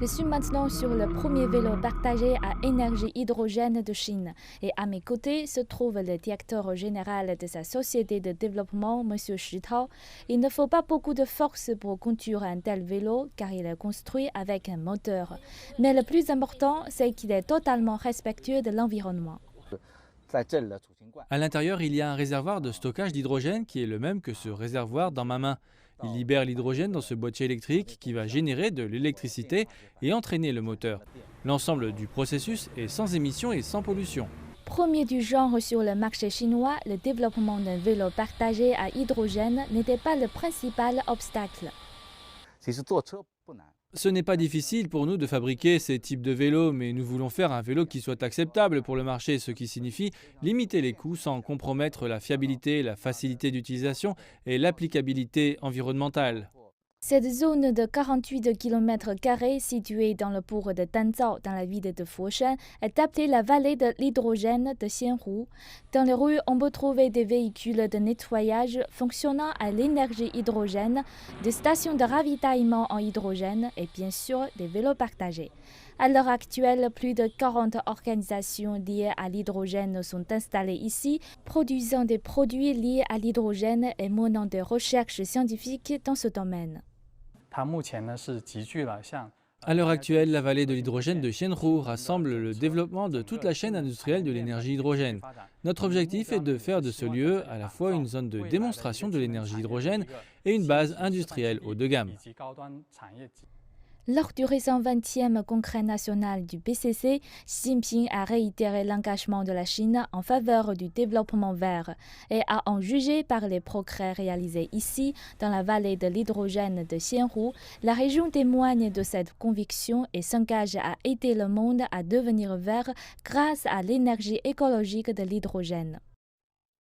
Je suis maintenant sur le premier vélo partagé à énergie hydrogène de Chine et à mes côtés se trouve le directeur général de sa société de développement, M. Shi Tao. Il ne faut pas beaucoup de force pour conduire un tel vélo car il est construit avec un moteur. Mais le plus important, c'est qu'il est totalement respectueux de l'environnement. À l'intérieur, il y a un réservoir de stockage d'hydrogène qui est le même que ce réservoir dans ma main. Il libère l'hydrogène dans ce boîtier électrique qui va générer de l'électricité et entraîner le moteur. L'ensemble du processus est sans émission et sans pollution. Premier du genre sur le marché chinois, le développement d'un vélo partagé à hydrogène n'était pas le principal obstacle. Ce n'est pas difficile pour nous de fabriquer ces types de vélos, mais nous voulons faire un vélo qui soit acceptable pour le marché, ce qui signifie limiter les coûts sans compromettre la fiabilité, la facilité d'utilisation et l'applicabilité environnementale. Cette zone de 48 km² située dans le bourg de Danzhao, dans la ville de Foshan, est appelée la vallée de l'hydrogène de Xianhu. Dans les rues, on peut trouver des véhicules de nettoyage fonctionnant à l'énergie hydrogène, des stations de ravitaillement en hydrogène et bien sûr des vélos partagés. À l'heure actuelle, plus de 40 organisations liées à l'hydrogène sont installées ici, produisant des produits liés à l'hydrogène et menant des recherches scientifiques dans ce domaine. À l'heure actuelle, la vallée de l'hydrogène de Xianhu rassemble le développement de toute la chaîne industrielle de l'énergie hydrogène. Notre objectif est de faire de ce lieu à la fois une zone de démonstration de l'énergie hydrogène et une base industrielle haut de gamme. Lors du récent 20e congrès national du PCC, Xi Jinping a réitéré l'engagement de la Chine en faveur du développement vert et a en jugé par les progrès réalisés ici, dans la vallée de l'hydrogène de Xianhu. La région témoigne de cette conviction et s'engage à aider le monde à devenir vert grâce à l'énergie écologique de l'hydrogène.